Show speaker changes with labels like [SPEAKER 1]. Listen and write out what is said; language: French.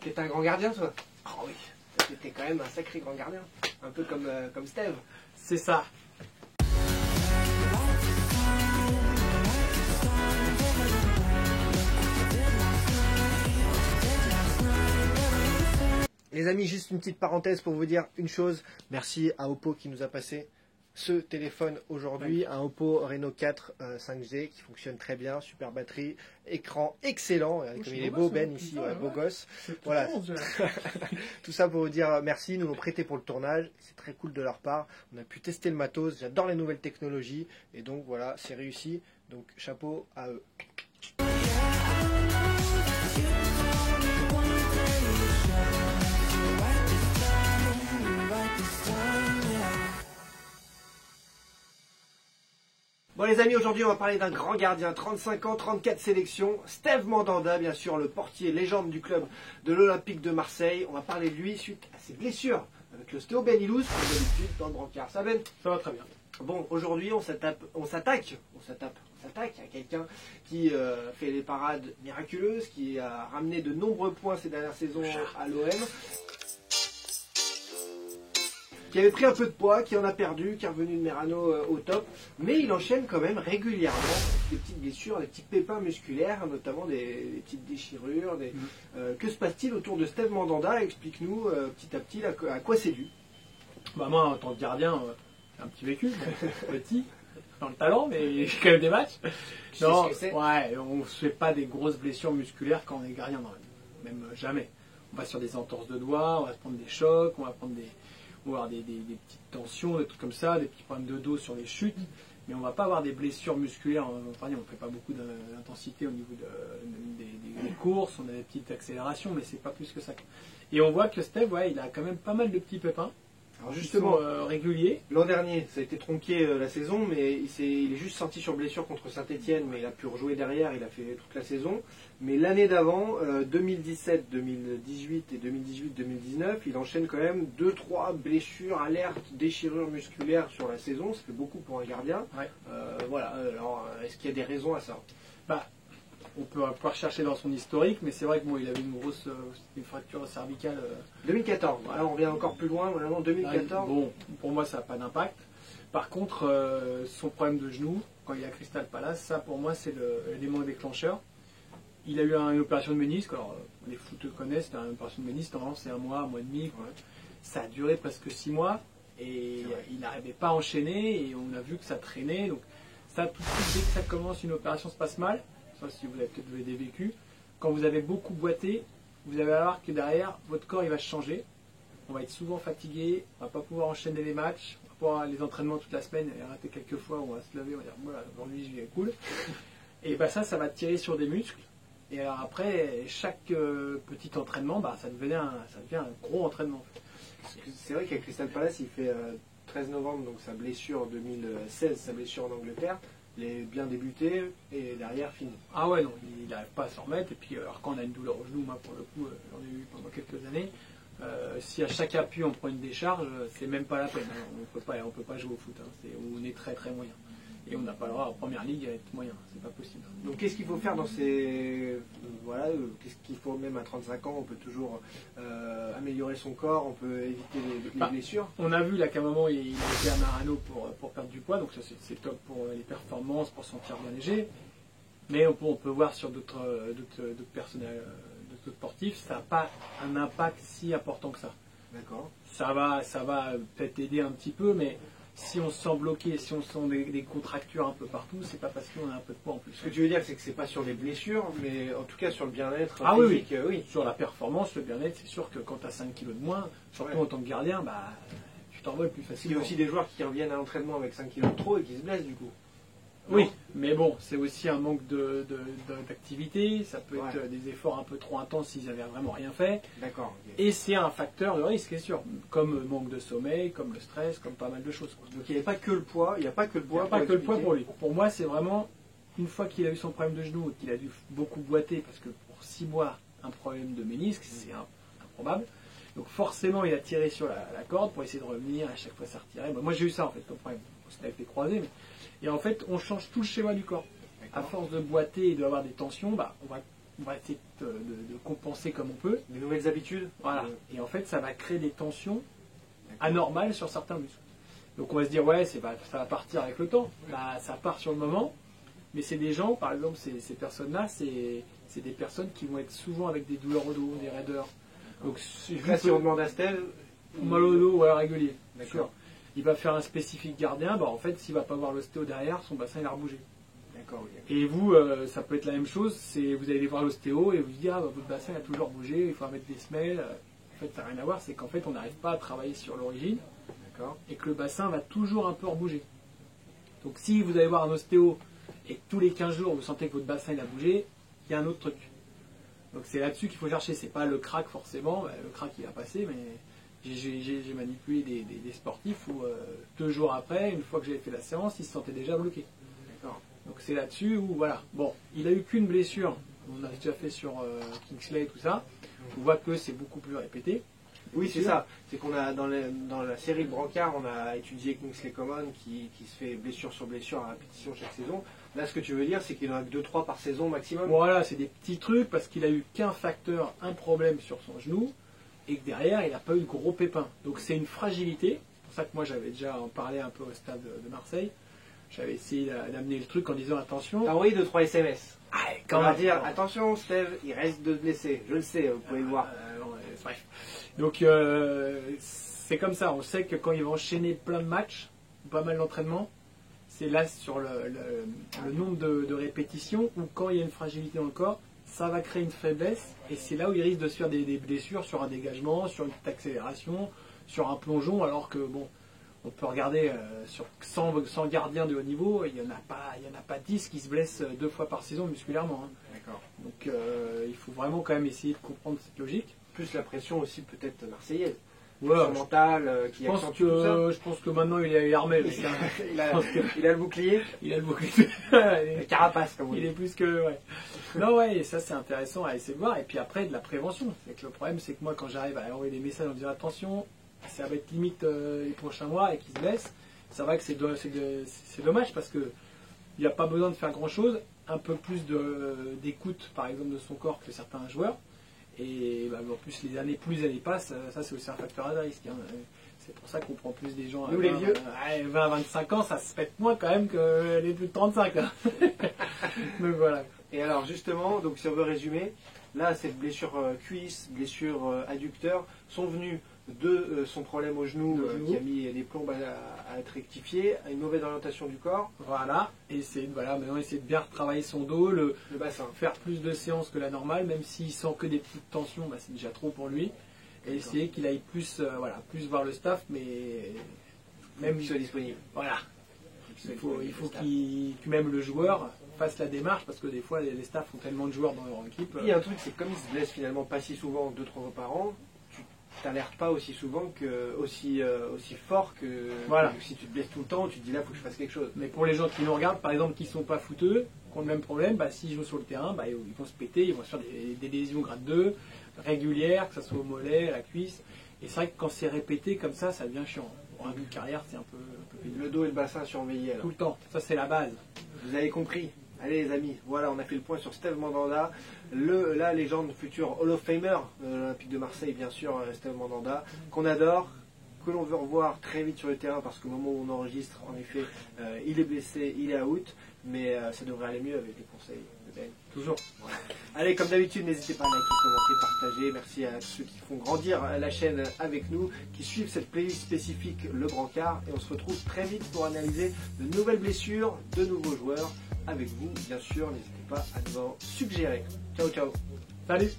[SPEAKER 1] T'es un grand gardien, toi? Oh oui, t'es quand même un sacré grand gardien. Un peu comme Steve.
[SPEAKER 2] C'est ça.
[SPEAKER 1] Les amis, juste une petite parenthèse pour vous dire une chose. Merci à Oppo qui nous a passé ce téléphone aujourd'hui. Un Oppo Reno 4 5G qui fonctionne très bien, super batterie, écran excellent. Comme il est beau, Ben, ici, beau gosse. Voilà. Tout ça pour vous dire merci. Ils nous l'ont prêté pour le tournage. C'est très cool de leur part. On a pu tester le matos. J'adore les nouvelles technologies. Et donc voilà, c'est réussi. Donc chapeau à eux. Bon les amis, aujourd'hui on va parler d'un grand gardien, 35 ans, 34 sélections, Steve Mandanda, bien sûr, le portier légende du club de l'Olympique de Marseille. On va parler de lui suite à ses blessures avec l'ostéo Ben Ilous, comme d'habitude dans le brancard. Ça Ben?
[SPEAKER 2] Ça va très bien.
[SPEAKER 1] Bon, aujourd'hui on s'attaque à quelqu'un qui fait des parades miraculeuses, qui a ramené de nombreux points ces dernières saisons à l'OM. Qui avait pris un peu de poids, qui en a perdu, qui est revenu de Merano au top, mais il enchaîne quand même régulièrement des petites blessures, des petits pépins musculaires, notamment des petites déchirures. Que se passe-t-il autour de Steve Mandanda? Explique-nous petit à petit à quoi c'est dû.
[SPEAKER 2] Bah moi, en tant que gardien, j'ai un petit vécu, petit, dans le talent, mais j'ai quand même des matchs. Non, ouais, on ne se fait pas des grosses blessures musculaires quand on est gardien, non, même jamais. On va sur des entorses de doigts, on va se prendre des chocs, on va prendre on va avoir des petites tensions, des trucs comme ça, des petits problèmes de dos sur les chutes, mais on ne va pas avoir des blessures musculaires. On ne fait pas beaucoup d'intensité au niveau des courses, on a des petites accélérations, mais c'est pas plus que ça. Et on voit que Steve, ouais, il a quand même pas mal de petits pépins.
[SPEAKER 1] Alors justement,
[SPEAKER 2] réguliers.
[SPEAKER 1] L'an dernier, ça a été tronqué la saison, mais il est juste sorti sur blessure contre Saint-Etienne, mais il a pu rejouer derrière, il a fait toute la saison. Mais l'année d'avant, 2017, 2018 et 2018-2019, il enchaîne quand même 2-3 blessures, alertes, déchirures musculaires sur la saison. Ça fait beaucoup pour un gardien.
[SPEAKER 2] Ouais.
[SPEAKER 1] Voilà. Alors, est-ce qu'il y a des raisons à ça?
[SPEAKER 2] On peut pouvoir chercher dans son historique, mais c'est vrai que bon, il avait une fracture cervicale.
[SPEAKER 1] 2014. Là, on vient encore plus loin, vraiment 2014.
[SPEAKER 2] Bon, pour moi, ça n'a pas d'impact. Par contre, son problème de genou, quand il est à Crystal Palace, ça pour moi, c'est l'élément déclencheur. Il a eu une opération de ménisque. Alors, les footeux connaissent, c'était une opération de ménisque. Normalement, c'est un mois et demi. Quoi. Ça a duré presque 6 mois et il n'arrivait pas à enchaîner et on a vu que ça traînait. Donc, ça, tout de suite, dès que ça commence, une opération se passe mal. Ça, si vous avez peut-être vécu, quand vous avez beaucoup boité, vous allez voir que derrière, votre corps il va changer. On va être souvent fatigué, on va pas pouvoir enchaîner les matchs, on va pouvoir les entraînements toute la semaine, et rater quelques fois, on va se lever, on va dire voilà, aujourd'hui je vais cool. Et bah ça va tirer sur des muscles. Et alors après, chaque petit entraînement, ça devient un gros entraînement.
[SPEAKER 1] C'est vrai qu'à Crystal Palace, il fait 13 novembre, donc sa blessure 2016, sa blessure en Angleterre. Il est bien débuté et derrière fini.
[SPEAKER 2] Ah ouais, non, il n'arrive pas à s'en remettre. Et puis, alors quand on a une douleur au genou, moi pour le coup, j'en ai eu pendant quelques années. Si à chaque appui on prend une décharge, c'est même pas la peine. Hein. On peut pas jouer au foot. Hein. On est très très moyen. Et on n'a pas le droit en première ligue à être moyen. C'est pas possible.
[SPEAKER 1] Donc qu'est-ce qu'il faut faire dans ces. Voilà, qu'est-ce qu'il faut même à 35 ans? On peut toujours améliorer son corps, on peut éviter les blessures.
[SPEAKER 2] On a vu là qu'à un moment il était à Merano pour perdre du poids, donc ça c'est top pour les performances, pour se sentir bien léger. Mais on peut voir sur d'autres personnels, d'autres sportifs, ça n'a pas un impact si important que ça.
[SPEAKER 1] D'accord.
[SPEAKER 2] Ça va peut-être aider un petit peu, mais si on se sent bloqué, si on sent des contractures un peu partout, c'est pas parce qu'on a un peu de poids en plus.
[SPEAKER 1] Ce que tu veux dire, c'est que c'est pas sur les blessures, mais en tout cas sur le bien-être
[SPEAKER 2] physique.
[SPEAKER 1] Oui.
[SPEAKER 2] Sur la performance, le bien-être, c'est sûr que quand tu as 5 kilos de moins, surtout en tant que gardien, tu t'envoles plus facilement.
[SPEAKER 1] Il y a aussi des joueurs qui reviennent à l'entraînement avec 5 kilos de trop et qui se blessent du coup.
[SPEAKER 2] Oui, mais bon, c'est aussi un manque d'activité, ça peut être des efforts un peu trop intenses s'ils n'avaient vraiment rien fait.
[SPEAKER 1] D'accord. Okay.
[SPEAKER 2] Et c'est un facteur de risque, c'est sûr, comme manque de sommeil, comme le stress, comme pas mal de choses.
[SPEAKER 1] Donc il n'y a pas que le poids, il n'y a pas que le poids.
[SPEAKER 2] Pour lui. Pour moi, c'est vraiment, une fois qu'il a eu son problème de genou, qu'il a dû beaucoup boiter, parce que pour 6 mois, un problème de ménisque, c'est improbable. Donc forcément, il a tiré sur la corde pour essayer de revenir, à chaque fois ça retirait. Moi j'ai eu ça en fait, comme problème. C'était avec les croisés, mais... Et en fait, on change tout le schéma du corps. À force de boiter et d'avoir des tensions, on va on va essayer de compenser comme on peut.
[SPEAKER 1] Des nouvelles habitudes.
[SPEAKER 2] Voilà. Et en fait, ça va créer des tensions anormales sur certains muscles. Donc on va se dire, ouais, ça va partir avec le temps. Bah, ça part sur le moment. Mais c'est des gens, par exemple, ces personnes-là, c'est des personnes qui vont être souvent avec des douleurs au dos, des raideurs. Donc
[SPEAKER 1] Là, si on demande à Steve,
[SPEAKER 2] mal au dos, ouais, régulier.
[SPEAKER 1] D'accord.
[SPEAKER 2] Il va faire un spécifique gardien, bah en fait, s'il va pas voir l'ostéo derrière, son bassin il a rebougé.
[SPEAKER 1] D'accord, ok.
[SPEAKER 2] Et vous, ça peut être la même chose, vous allez voir l'ostéo et vous dites, ah, bah, votre bassin a toujours bougé, il faut mettre des semelles. En fait, ça n'a rien à voir, c'est qu'en fait, on n'arrive pas à travailler sur l'origine.
[SPEAKER 1] D'accord.
[SPEAKER 2] Et que le bassin va toujours un peu rebouger. Donc si vous allez voir un ostéo et que tous les 15 jours vous sentez que votre bassin il a bougé, il y a un autre truc. Donc c'est là-dessus qu'il faut chercher, c'est pas le crack forcément, le crack il a passé, mais j'ai manipulé des sportifs où 2 jours après, une fois que j'avais fait la séance, ils se sentaient déjà bloqués.
[SPEAKER 1] D'accord.
[SPEAKER 2] Donc c'est là-dessus où voilà, bon, il a eu qu'une blessure, on a déjà fait sur Kingsley et tout ça, on voit que c'est beaucoup plus répété.
[SPEAKER 1] Oui, c'est ça. C'est qu'on a dans la série Brancard, on a étudié Kingsley Coman qui se fait blessure sur blessure à répétition chaque saison. Là, ce que tu veux dire, c'est qu'il en a que 2-3 par saison maximum.
[SPEAKER 2] Voilà, c'est des petits trucs parce qu'il a eu qu'un facteur, un problème sur son genou et que derrière, il n'a pas eu de gros pépins. Donc c'est une fragilité. C'est pour ça que moi, j'avais déjà en parlé un peu au stade de Marseille. J'avais essayé d'amener le truc en disant attention.
[SPEAKER 1] T'as envoyé 2-3 SMS.
[SPEAKER 2] Ah,
[SPEAKER 1] Quand on va dire
[SPEAKER 2] non.
[SPEAKER 1] attention, Steve, il reste de blessés. Je le sais, vous pouvez le voir.
[SPEAKER 2] Bref. Donc c'est comme ça, on sait que quand il va enchaîner plein de matchs, pas mal d'entraînements, c'est là sur le nombre de répétitions où quand il y a une fragilité dans le corps, ça va créer une faiblesse et c'est là où il risque de se faire des blessures sur un dégagement, sur une petite accélération, sur un plongeon, alors que bon, on peut regarder sur 100 gardiens de haut niveau, il n'y en a pas 10 qui se blessent 2 fois par saison musculairement. Hein.
[SPEAKER 1] D'accord.
[SPEAKER 2] Donc il faut vraiment quand même essayer de comprendre cette logique.
[SPEAKER 1] Plus la pression aussi peut-être marseillaise.
[SPEAKER 2] Voilà,
[SPEAKER 1] Son mental qui accentue tout ça.
[SPEAKER 2] je pense que maintenant il est armé. Le mec, hein.
[SPEAKER 1] il a le bouclier.
[SPEAKER 2] Il a le bouclier.
[SPEAKER 1] La carapace, comme on dit.
[SPEAKER 2] Il est plus que. Ouais. Non, ouais, et ça c'est intéressant à essayer de voir. Et puis après, de la prévention. C'est que le problème, c'est que moi, quand j'arrive à envoyer des messages en disant attention, ça va être limite les prochains mois et qu'il se blesse, ça va que c'est dommage parce que il n'y a pas besoin de faire grand chose. Un peu plus d'écoute, par exemple, de son corps que certains joueurs. Et bah, en plus, les années passent, ça c'est aussi un facteur à risque. Hein. C'est pour ça qu'on prend plus des gens à
[SPEAKER 1] nous, les vieux.
[SPEAKER 2] 20-25 ans, ça se pète moins quand même que les plus de 35. Hein. Donc voilà.
[SPEAKER 1] Et alors justement, donc si on veut résumer, là cette blessure cuisse, blessure adducteur sont venues de son problème au genou qui a mis les plombes à être rectifié, à une mauvaise orientation du corps.
[SPEAKER 2] Voilà, et maintenant essayer de bien retravailler son dos, le
[SPEAKER 1] bassin.
[SPEAKER 2] Faire plus de séances que la normale, même s'il sent que des petites tensions, bah, c'est déjà trop pour lui. Et essayer qu'il aille plus voir le staff, mais même
[SPEAKER 1] qu'il soit disponible.
[SPEAKER 2] Voilà. Il faut que même le joueur fasse la démarche, parce que des fois les staffs ont tellement de joueurs dans leur équipe.
[SPEAKER 1] Il y a un truc, c'est que comme il se blesse finalement pas si souvent, 2-3 fois par an, tu t'alertes pas aussi souvent aussi fort que si tu te blesses tout le temps, tu te dis là, il faut que je fasse quelque chose.
[SPEAKER 2] Mais pour les gens qui nous regardent, par exemple, qui ne sont pas footeux, qui ont le même problème, bah, s'ils jouent sur le terrain, bah, ils vont se péter, ils vont se faire des lésions grade 2, régulières, que ce soit au mollet, à la cuisse. Et c'est vrai que quand c'est répété comme ça devient chiant. Pour un but de carrière, c'est un peu pénible.
[SPEAKER 1] Le dos et le bassin surveillés.
[SPEAKER 2] Tout le temps, ça c'est la base.
[SPEAKER 1] Vous avez compris. Allez les amis, voilà, on a fait le point sur Steve Mandanda, la légende future Hall of Famer de l'Olympique de Marseille, bien sûr, Steve Mandanda, qu'on adore, que l'on veut revoir très vite sur le terrain parce qu'au moment où on enregistre, en effet, il est blessé, il est out, mais ça devrait aller mieux avec les conseils de Ben.
[SPEAKER 2] Toujours.
[SPEAKER 1] Voilà. Allez, comme d'habitude, n'hésitez pas à liker, commenter, partager. Merci à ceux qui font grandir la chaîne avec nous, qui suivent cette playlist spécifique Le Brancard. Et on se retrouve très vite pour analyser de nouvelles blessures, de nouveaux joueurs avec vous. Bien sûr, n'hésitez pas à nous en suggérer. Ciao, ciao.
[SPEAKER 2] Salut.